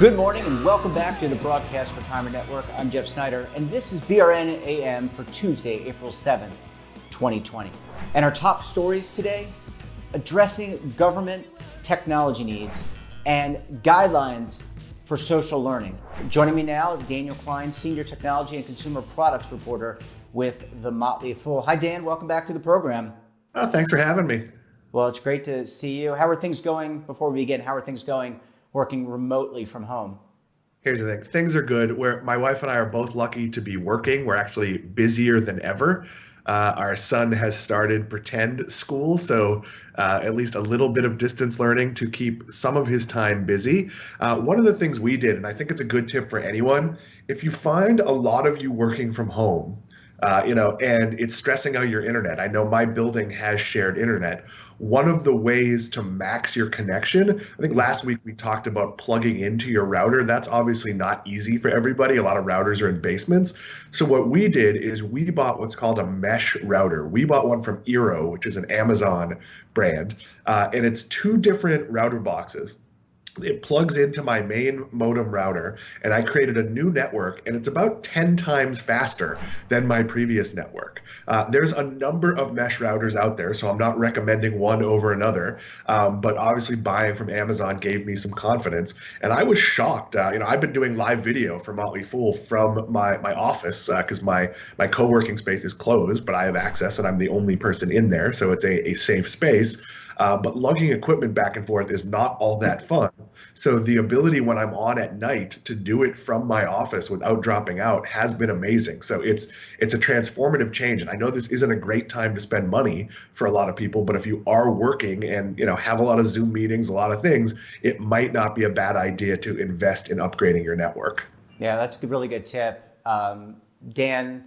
Good morning and welcome back to the Broadcast Retirement Network. I'm Jeff Snyder, and this is BRN AM for Tuesday, April 7th, 2020. And our top stories today, addressing government technology needs and guidelines for social learning. Joining me now, Daniel Klein, Senior Technology and Consumer Products Reporter with The Motley Fool. Hi, Dan. Welcome back to the program. Oh, thanks for having me. Well, it's great to see you. How are things going, before we begin, how are things going working remotely from home? Here's the thing. Things are good. My wife and I are both lucky to be working. We're actually busier than ever. Our son has started pretend school, so at least a little bit of distance learning to keep some of his time busy. One of the things we did, and I think it's a good tip for anyone, if you find a lot of you working from home, and it's stressing out your internet. I know my building has shared internet. One of the ways to max your connection, I think last week we talked about plugging into your router. That's obviously not easy for everybody. A lot of routers are in basements. So what we did is we bought what's called a mesh router. We bought one from Eero, which is an Amazon brand, and it's two different router boxes. It plugs into my main modem router, and I created a new network, and it's about 10 times faster than my previous network. There's a number of mesh routers out there, so I'm not recommending one over another, but obviously buying from Amazon gave me some confidence, and I was shocked. I've been doing live video for Motley Fool from my office because my co-working space is closed, but I have access, and I'm the only person in there, so it's a safe space. But lugging equipment back and forth is not all that fun. So the ability when I'm on at night to do it from my office without dropping out has been amazing. So it's a transformative change. And I know this isn't a great time to spend money for a lot of people, but if you are working and have a lot of Zoom meetings, a lot of things, it might not be a bad idea to invest in upgrading your network. Yeah, that's a really good tip. Dan,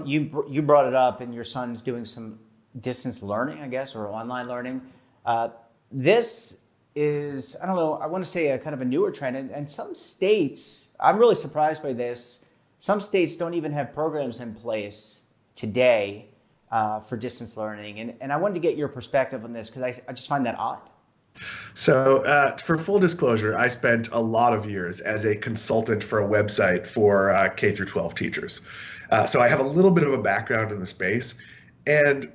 you brought it up, and your son's doing some distance learning, I guess, or online learning. This is, I don't know, I want to say a kind of a newer trend. And some states, I'm really surprised by this, some states don't even have programs in place today for distance learning. And I wanted to get your perspective on this because I just find that odd. So for full disclosure, I spent a lot of years as a consultant for a website for K through 12 teachers. So I have a little bit of a background in the space. And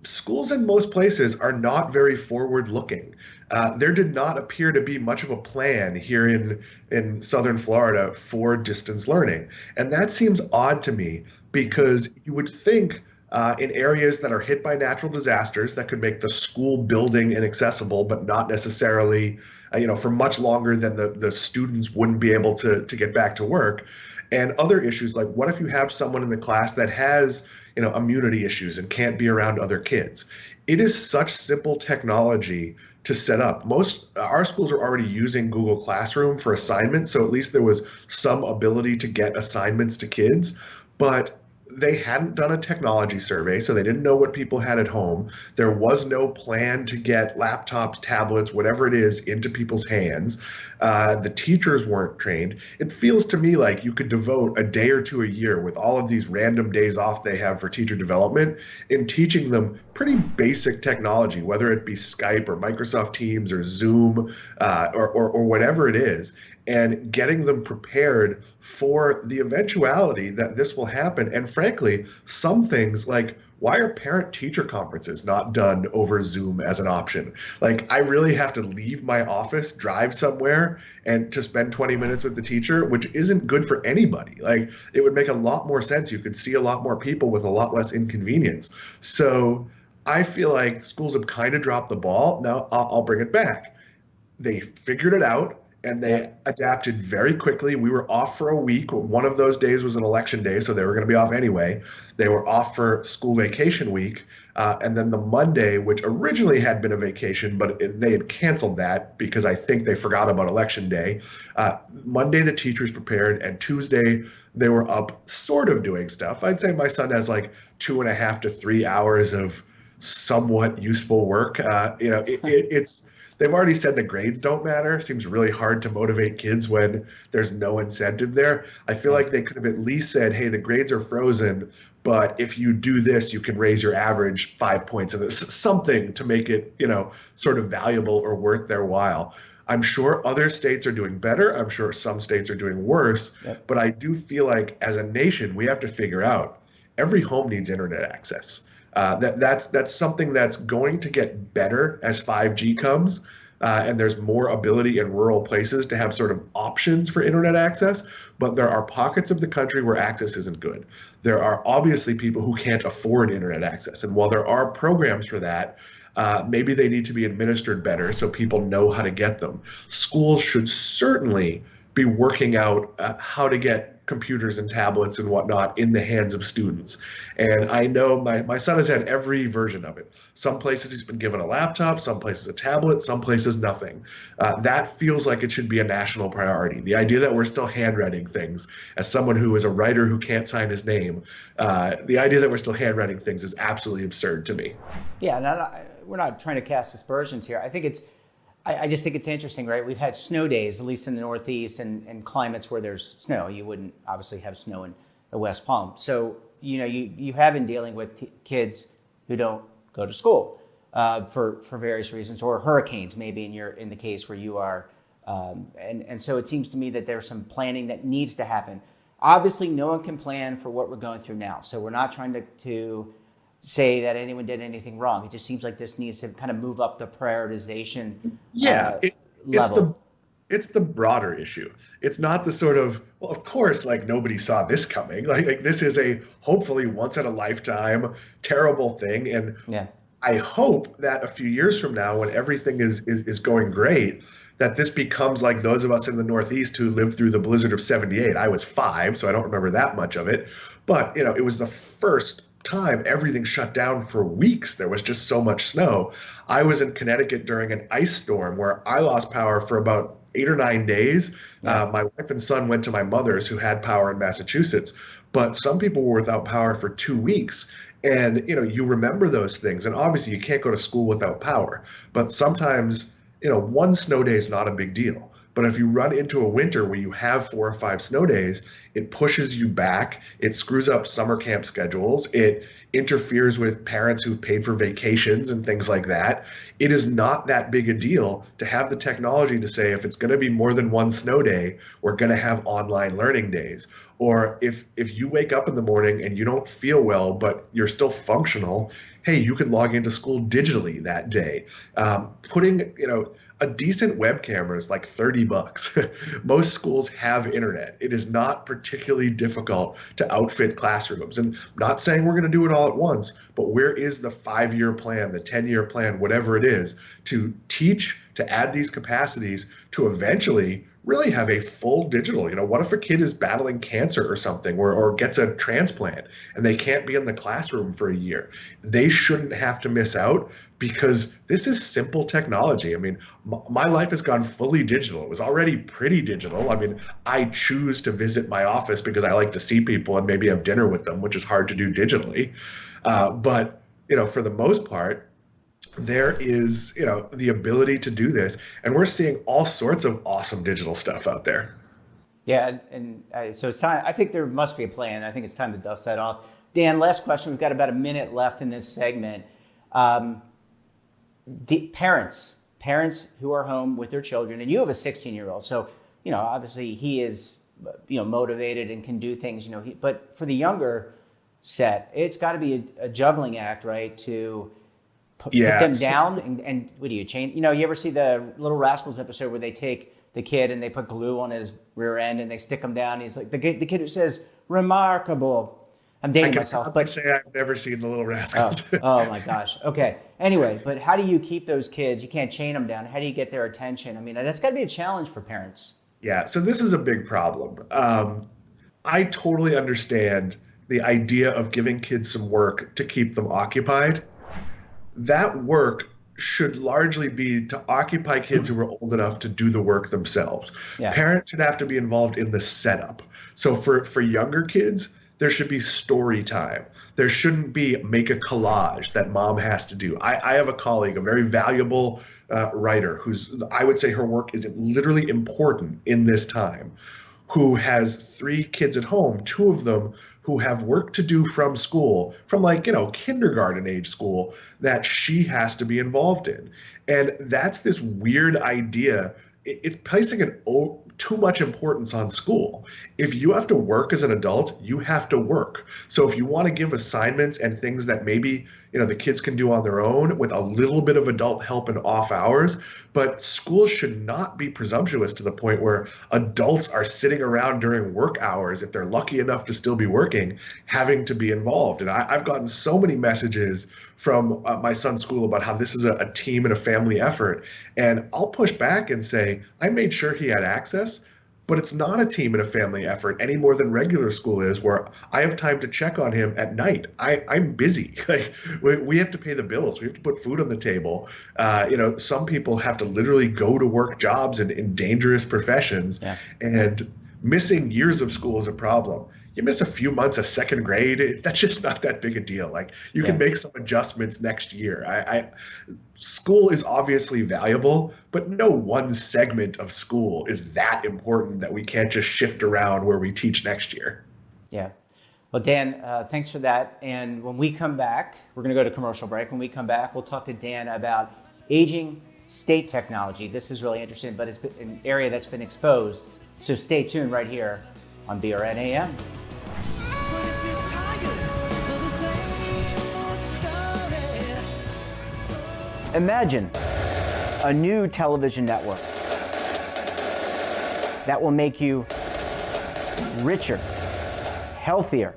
schools in most places are not very forward-looking. There did not appear to be much of a plan here in Southern Florida for distance learning. And that seems odd to me because you would think in areas that are hit by natural disasters that could make the school building inaccessible, but not necessarily, for much longer than the students wouldn't be able to get back to work. And other issues like, what if you have someone in the class that has immunity issues and can't be around other kids? It is such simple technology to set up. Our schools are already using Google Classroom for assignments, so at least there was some ability to get assignments to kids, but they hadn't done a technology survey, so they didn't know what people had at home. There was no plan to get laptops, tablets, whatever it is, into people's hands. The teachers weren't trained. It feels to me like you could devote a day or two a year with all of these random days off they have for teacher development in teaching them pretty basic technology, whether it be Skype or Microsoft Teams or Zoom or whatever it is, and getting them prepared for the eventuality that this will happen. And frankly, some things like, why are parent-teacher conferences not done over Zoom as an option? Like, I really have to leave my office, drive somewhere, and to spend 20 minutes with the teacher, which isn't good for anybody. Like, it would make a lot more sense. You could see a lot more people with a lot less inconvenience. So I feel like schools have kind of dropped the ball. Now I'll bring it back. They figured it out, and they adapted very quickly. We were off for a week. One of those days was an election day, so they were going to be off anyway. They were off for school vacation week. And then the Monday, which originally had been a vacation, but they had canceled that because I think they forgot about election day. Monday, the teachers prepared, and Tuesday, they were up sort of doing stuff. I'd say my son has like 2.5 to 3 hours of somewhat useful work. They've already said the grades don't matter. Seems really hard to motivate kids when there's no incentive there. I feel like they could have at least said, hey, the grades are frozen, but if you do this, you can raise your average 5 points, and something to make it, sort of valuable or worth their while. I'm sure other states are doing better. I'm sure some states are doing worse. Yep. But I do feel like as a nation, we have to figure out every home needs internet access. That's something that's going to get better as 5G comes. And there's more ability in rural places to have sort of options for internet access, but there are pockets of the country where access isn't good. There are obviously people who can't afford internet access. And while there are programs for that, maybe they need to be administered better so people know how to get them. Schools should certainly be working out how to get computers and tablets and whatnot in the hands of students. And I know my son has had every version of it. Some places he's been given a laptop, some places a tablet, some places nothing. That feels like it should be a national priority. The idea that we're still handwriting things, as someone who is a writer who can't sign his name, the idea that we're still handwriting things is absolutely absurd to me. Yeah, and we're not trying to cast aspersions here. I just think it's interesting, right? We've had snow days, at least in the Northeast and climates where there's snow. You wouldn't obviously have snow in the West Palm. So, you have been dealing with kids who don't go to school for various reasons, or hurricanes, maybe in the case where you are. And so it seems to me that there's some planning that needs to happen. Obviously, no one can plan for what we're going through now. So we're not trying to say that anyone did anything wrong. It just seems like this needs to kind of move up the prioritization level. It's the broader issue. It's not the sort of, well, of course, like nobody saw this coming. Like this is a hopefully once in a lifetime terrible thing. And yeah. I hope that a few years from now, when everything is going great, that this becomes like those of us in the Northeast who lived through the blizzard of '78. I was 5, so I don't remember that much of it. But, it was the first time everything shut down for weeks. There was just so much snow. I was in Connecticut during an ice storm where I lost power for about 8 or 9 days. Yeah. My wife and son went to my mother's, who had power in Massachusetts, but some people were without power for 2 weeks. And you remember those things, and obviously you can't go to school without power, but sometimes one snow day is not a big deal. But if you run into a winter where you have 4 or 5 snow days, it pushes you back. It screws up summer camp schedules. It interferes with parents who've paid for vacations and things like that. It is not that big a deal to have the technology to say, if it's going to be more than 1 snow day, we're going to have online learning days. Or if you wake up in the morning and you don't feel well, but you're still functional, hey, you can log into school digitally that day. Putting, a decent web camera is like $30. Most schools have internet. It is not particularly difficult to outfit classrooms. And I'm not saying we're going to do it all at once, but where is the 5-year plan, the 10-year plan, whatever it is, to teach, to add these capacities, to eventually really have a full digital. What if a kid is battling cancer or something, or gets a transplant and they can't be in the classroom for a year? They shouldn't have to miss out, because this is simple technology. I mean, my life has gone fully digital. It was already pretty digital. I mean, I choose to visit my office because I like to see people and maybe have dinner with them, which is hard to do digitally. But for the most part, there is, the ability to do this, and we're seeing all sorts of awesome digital stuff out there. Yeah, and so it's time. I think there must be a plan. I think it's time to dust that off. Dan, last question. We've got about a minute left in this segment. Parents who are home with their children, and you have a 16-year-old, so obviously he is motivated and can do things. But for the younger set, it's got to be a juggling act, right? To put them down and what do you change? You ever see the Little Rascals episode where they take the kid and they put glue on his rear end and they stick him down? He's like the kid who says "remarkable." I'm dating myself, but say I've never seen the Little Rascals. Oh my gosh. Okay. Anyway, but how do you keep those kids? You can't chain them down. How do you get their attention? I mean, that's got to be a challenge for parents. Yeah. So this is a big problem. I totally understand the idea of giving kids some work to keep them occupied. That work should largely be to occupy kids who are old enough to do the work themselves. Yeah. Parents should have to be involved in the setup. So for younger kids, there should be story time. There shouldn't be make a collage that mom has to do. I have a colleague, a very valuable writer, I would say her work is literally important in this time, who has 3 kids at home, 2 of them who have work to do from school, from kindergarten age school, that she has to be involved in. And that's this weird idea it's placing too much importance on school. If you have to work as an adult, you have to work. So if you want to give assignments and things that maybe the kids can do on their own with a little bit of adult help in off hours, but schools should not be presumptuous to the point where adults are sitting around during work hours, if they're lucky enough to still be working, having to be involved. And I've gotten so many messages from my son's school about how this is a team and a family effort. And I'll push back and say, I made sure he had access, but it's not a team and a family effort any more than regular school is, where I have time to check on him at night. I'm busy. Like we have to pay the bills. We have to put food on the table. Some people have to literally go to work jobs in dangerous professions, and missing years of school is a problem. You miss a few months of second grade, that's just not that big a deal. Like you can make some adjustments next year. School is obviously valuable, but no one segment of school is that important that we can't just shift around where we teach next year. Yeah. Well, Dan, thanks for that. And when we come back, we're going to go to commercial break. When we come back, we'll talk to Dan about aging state technology. This is really interesting, but it's an area that's been exposed. So stay tuned right here on BRN AM. Imagine a new television network that will make you richer, healthier,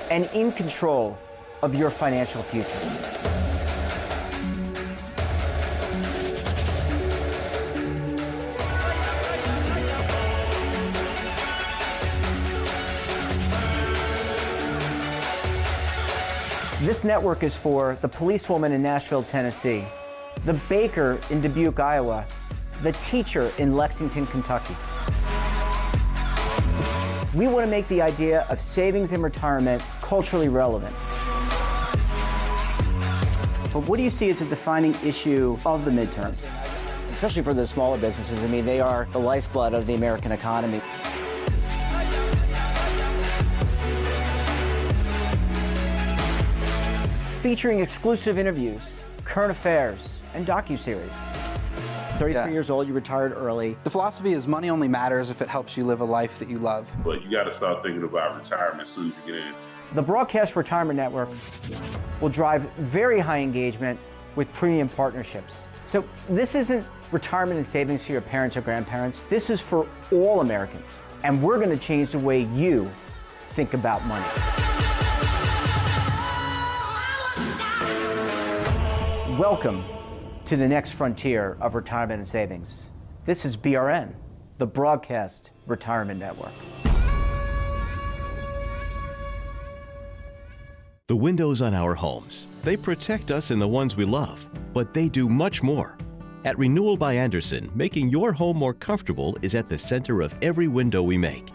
and in control of your financial future. This network is for the policewoman in Nashville, Tennessee, the baker in Dubuque, Iowa, the teacher in Lexington, Kentucky. We want to make the idea of savings and retirement culturally relevant. But what do you see as a defining issue of the midterms, especially for the smaller businesses? I mean, they are the lifeblood of the American economy. Featuring exclusive interviews, current affairs, and docuseries. 33 years old, you retired early. The philosophy is money only matters if it helps you live a life that you love. But you got to start thinking about retirement as soon as you get in. The Broadcast Retirement Network will drive very high engagement with premium partnerships. So this isn't retirement and savings for your parents or grandparents. This is for all Americans. And we're going to change the way you think about money. Welcome to the next frontier of retirement and savings. This is BRN, the Broadcast Retirement Network. The windows on our homes, they protect us and the ones we love, but they do much more. At Renewal by Andersen, making your home more comfortable is at the center of every window we make.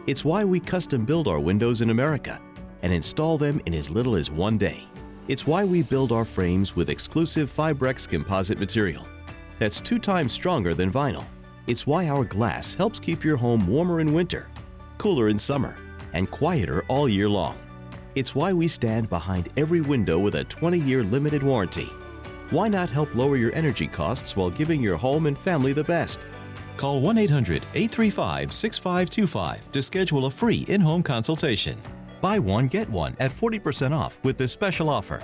It's why we custom build our windows in America and install them in as little as 1 day. It's why we build our frames with exclusive FIBREX composite material that's 2 times stronger than vinyl. It's why our glass helps keep your home warmer in winter, cooler in summer, and quieter all year long. It's why we stand behind every window with a 20-year limited warranty. Why not help lower your energy costs while giving your home and family the best? Call 1-800-835-6525 to schedule a free in-home consultation. Buy one, get one at 40% off with this special offer.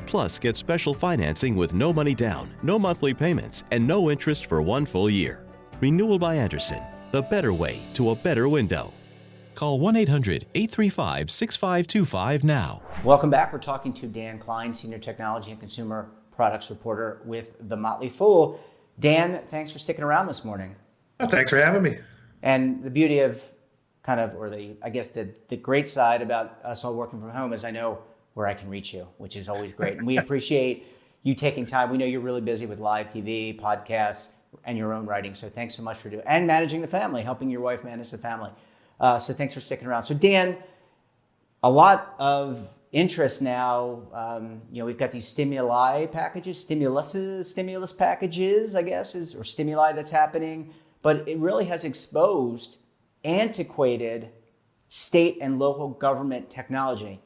Plus, get special financing with no money down, no monthly payments, and no interest for 1 full year. Renewal by Andersen, the better way to a better window. Call 1-800-835-6525 now. Welcome back. We're talking to Dan Klein, Senior Technology and Consumer Products Reporter with The Motley Fool. Dan, thanks for sticking around this morning. Oh, thanks for having me. And the beauty of the great side about us all working from home is I know where I can reach you, which is always great. And we appreciate you taking time. We know you're really busy with live TV, podcasts, and your own writing. So thanks so much for doing and managing the family, helping your wife manage the family. So thanks for sticking around. So Dan, a lot of interest now. We've got these stimuli packages, stimulus packages, I guess, or stimuli that's happening. But it really has exposed antiquated state and local government technology.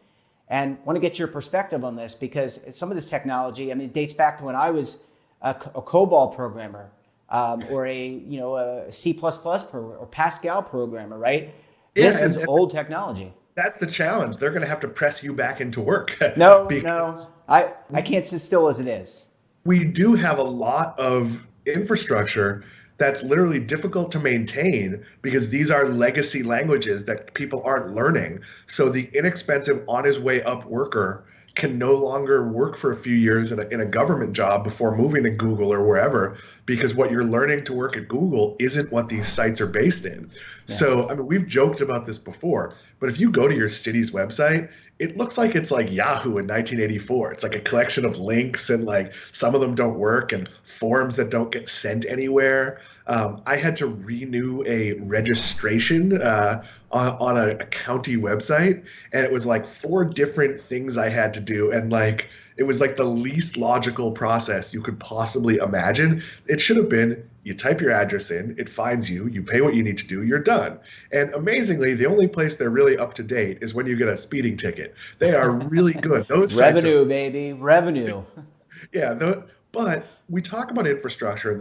And I want to get your perspective on this because some of this technology, it dates back to when I was a COBOL programmer. or a C++ or Pascal programmer, right? Yeah, This is old technology. That's the challenge. They're going to have to press you back into work. No, because I can't sit still as it is. we do have a lot of infrastructure that's literally difficult to maintain because these are legacy languages that people aren't learning. So the inexpensive on his way up worker can no longer work for a few years in a government job before moving to Google or wherever, because what you're learning to work at Google isn't what these sites are based in. Yeah. So, I mean, we've joked about this before, but if you go to your city's website, it looks like it's like Yahoo in 1984. It's like a collection of links, and like some of them don't work, and forms that don't get sent anywhere. I had to renew a registration on a county website, and it was like 4 different things I had to do, and like it was like the least logical process you could possibly imagine. It should have been, you type your address in, it finds you, you pay what you need to do, you're done. And amazingly, the only place they're really up to date is when you get a speeding ticket. They are really good. Those revenue, baby, revenue. Yeah, but we talk about infrastructure in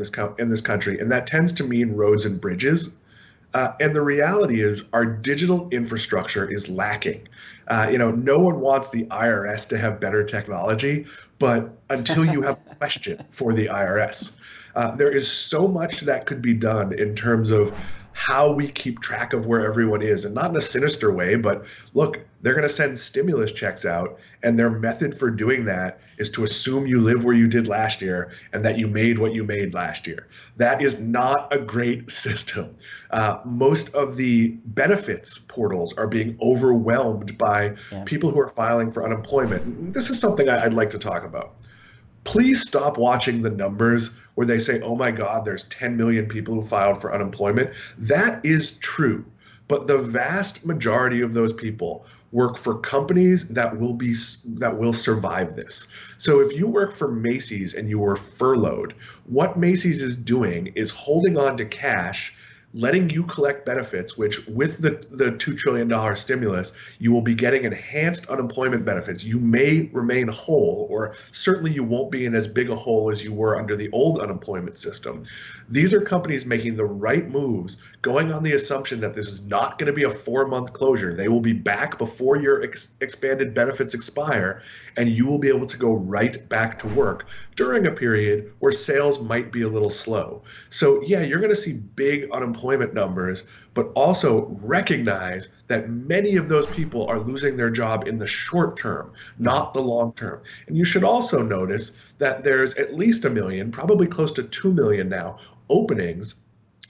this country, and that tends to mean roads and bridges. And the reality is our digital infrastructure is lacking. No one wants the IRS to have better technology, but until you have a question for the IRS, there is so much that could be done in terms of how we keep track of where everyone is, and not in a sinister way, but look, they're going to send stimulus checks out, and their method for doing that is to assume you live where you did last year and that you made what you made last year. That is not a great system. Most of the benefits portals are being overwhelmed by people who are filing for unemployment. This is something I'd like to talk about. Please stop watching the numbers where they say, oh my God, there's 10 million people who filed for unemployment. That is true. But the vast majority of those people work for companies that will survive this. So if you work for Macy's and you were furloughed, what Macy's is doing is holding on to cash, letting you collect benefits, which with the $2 trillion stimulus, you will be getting enhanced unemployment benefits. You may remain whole, or certainly you won't be in as big a hole as you were under the old unemployment system. These are companies making the right moves, going on the assumption that this is not going to be a 4-month closure. They will be back before your expanded benefits expire, and you will be able to go right back to work during a period where sales might be a little slow. So yeah, you're going to see big unemployment numbers, but also recognize that many of those people are losing their job in the short term, not the long term. And you should also notice that there's at least 1 million, probably close to 2 million now, openings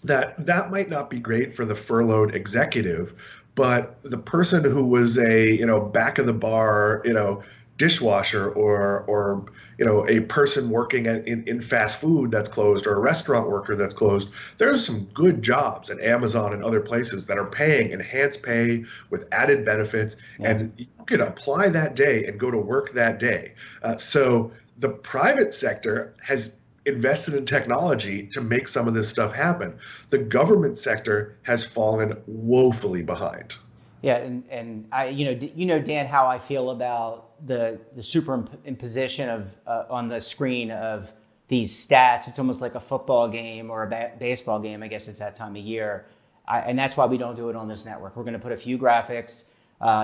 that might not be great for the furloughed executive, but the person who was a back of the bar dishwasher, or a person working in fast food that's closed, or a restaurant worker that's closed, there's some good jobs at Amazon and other places that are paying enhanced pay with added benefits, and you can apply that day and go to work that day. So the private sector has invested in technology to make some of this stuff happen. The government sector has fallen woefully behind. Yeah, and I, Dan, how I feel about the superimposition of on the screen of these stats. It's almost like a football game or a baseball game. I guess it's that time of year, and that's why we don't do it on this network. We're going to put a few graphics,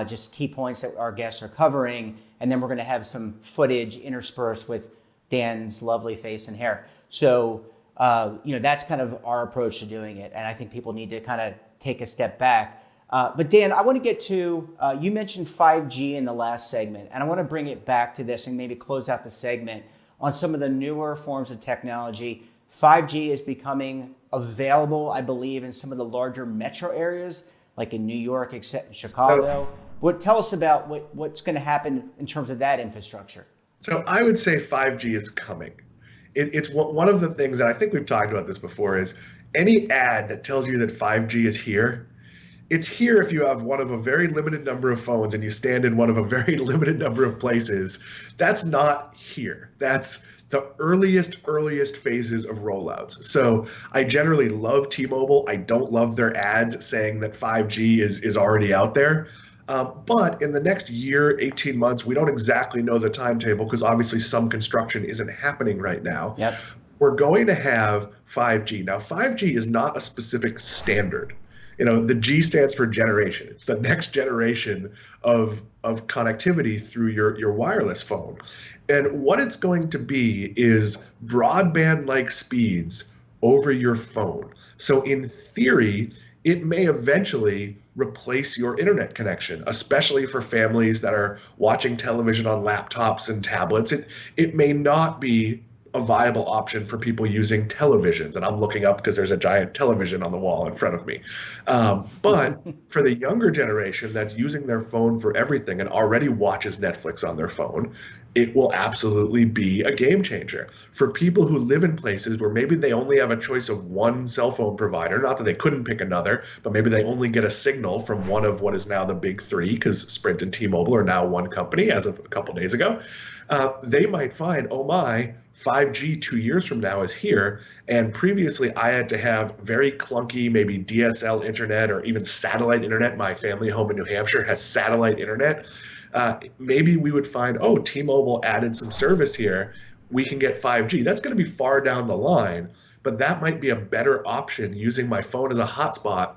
just key points that our guests are covering, and then we're going to have some footage interspersed with Dan's lovely face and hair. So, that's kind of our approach to doing it. And I think people need to kind of take a step back. But Dan, I want to get to, you mentioned 5G in the last segment, and I want to bring it back to this and maybe close out the segment on some of the newer forms of technology. 5G is becoming available, I believe, in some of the larger metro areas, like in New York, except Chicago. Tell us about what's going to happen in terms of that infrastructure. So I would say 5G is coming. It's one of the things that I think we've talked about this before is any ad that tells you that 5G is here, it's here if you have one of a very limited number of phones and you stand in one of a very limited number of places. That's not here. That's the earliest phases of rollouts. So I generally love T-Mobile. I don't love their ads saying that 5G is already out there. But in the next year, 18 months, we don't exactly know the timetable because obviously some construction isn't happening right now. Yep. we're going to have 5G. Now, 5G is not a specific standard. The G stands for generation. It's the next generation of connectivity through your wireless phone. And what it's going to be is broadband-like speeds over your phone. So in theory, it may eventually replace your internet connection, especially for families that are watching television on laptops and tablets. It may not be a viable option for people using televisions. And I'm looking up because there's a giant television on the wall in front of me. But for the younger generation that's using their phone for everything and already watches Netflix on their phone, it will absolutely be a game changer. For people who live in places where maybe they only have a choice of one cell phone provider, not that they couldn't pick another, but maybe they only get a signal from one of what is now the big three, because Sprint and T-Mobile are now one company as of a couple days ago, they might find, oh my, 5G 2 years from now is here. And previously I had to have very clunky, maybe DSL internet or even satellite internet. My family home in New Hampshire has satellite internet. Maybe we would find, oh, T-Mobile added some service here. We can get 5G. That's going to be far down the line, but that might be a better option using my phone as a hotspot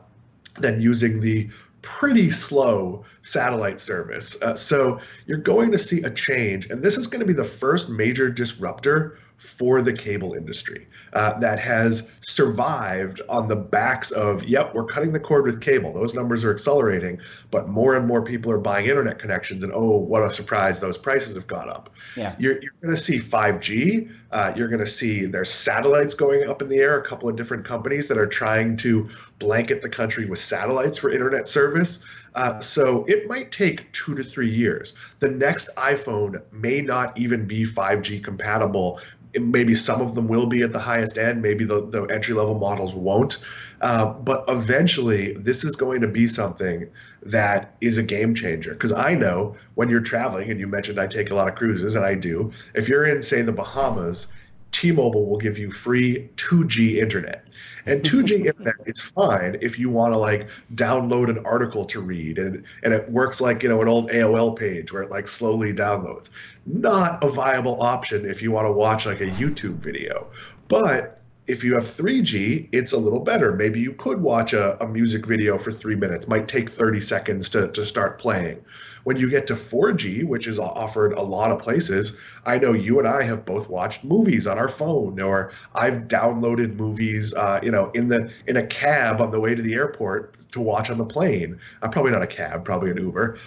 than using the pretty slow satellite service. So you're going to see a change, and this is going to be the first major disruptor for the cable industry that has survived on the backs of, yep, we're cutting the cord with cable. Those numbers are accelerating, but more and more people are buying internet connections, and oh, what a surprise, those prices have gone up. Yeah. You're going to see 5G. You're going to see there's satellites going up in the air, a couple of different companies that are trying to blanket the country with satellites for internet service. So it might take 2 to 3 years. The next iPhone may not even be 5G compatible. Maybe some of them will be at the highest end. Maybe the entry-level models won't. But eventually, this is going to be something that is a game changer. Because I know when you're traveling, and you mentioned I take a lot of cruises, and I do, if you're in, say, the Bahamas, T-Mobile will give you free 2G internet. And 2G internet is fine if you want to download an article to read, and it works like an old AOL page where it slowly downloads. Not a viable option if you want to watch a YouTube video. But if you have 3G, it's a little better. Maybe you could watch a music video for 3 minutes. Might take 30 seconds to start playing. When you get to 4G, which is offered a lot of places, I know you and I have both watched movies on our phone, or I've downloaded movies, in a cab on the way to the airport to watch on the plane. Probably not a cab, probably an Uber.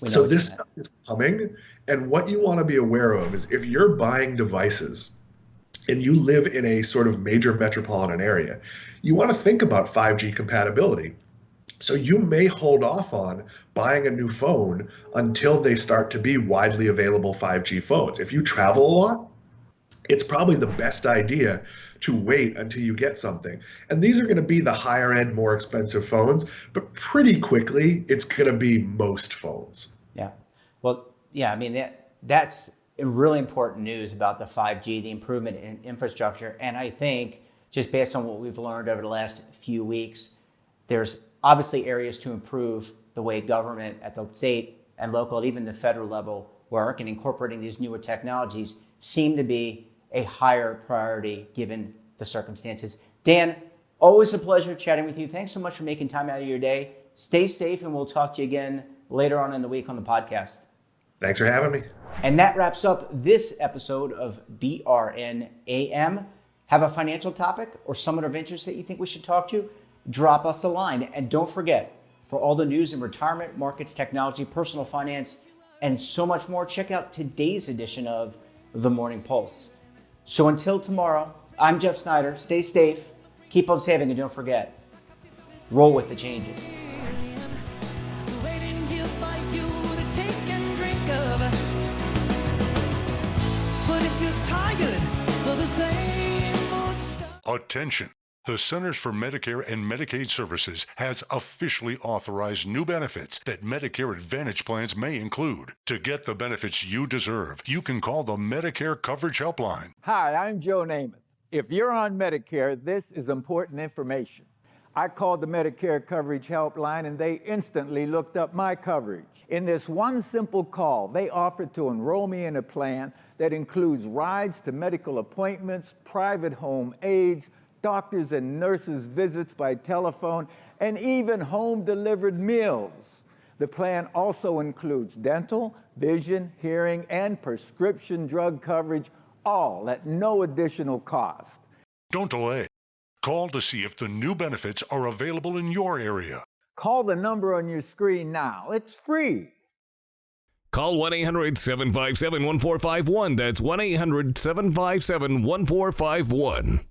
So this stuff is coming, and what you want to be aware of is if you're buying devices and you live in a sort of major metropolitan area, you want to think about 5G compatibility. So you may hold off on buying a new phone until they start to be widely available 5G phones. If you travel a lot, it's probably the best idea to wait until you get something. And these are going to be the higher end, more expensive phones, but pretty quickly, it's going to be most phones. Yeah. Well, yeah, I mean, that's really important news about the 5G, the improvement in infrastructure. And I think just based on what we've learned over the last few weeks, there's obviously areas to improve the way government at the state and local, and even the federal level work, and incorporating these newer technologies seem to be a higher priority given the circumstances. Dan, always a pleasure chatting with you. Thanks so much for making time out of your day. Stay safe, and we'll talk to you again later on in the week on the podcast. Thanks for having me. And that wraps up this episode of BRN AM. Have a financial topic or someone of interest that you think we should talk to? Drop us a line. And don't forget, for all the news in retirement, markets, technology, personal finance, and so much more, check out today's edition of The Morning Pulse. So until tomorrow, I'm Jeff Snyder. Stay safe, keep on saving, and don't forget, roll with the changes. Attention! The Centers for Medicare and Medicaid Services has officially authorized new benefits that Medicare Advantage plans may include. To get the benefits you deserve, you can call the Medicare Coverage Helpline. Hi, I'm Joe Namath. If you're on Medicare, this is important information. I called the Medicare Coverage Helpline and they instantly looked up my coverage. In this one simple call, they offered to enroll me in a plan that includes rides to medical appointments, private home aides, doctors and nurses' visits by telephone, and even home-delivered meals. The plan also includes dental, vision, hearing, and prescription drug coverage, all at no additional cost. Don't delay. Call to see if the new benefits are available in your area. Call the number on your screen now. It's free. Call 1-800-757-1451. That's 1-800-757-1451.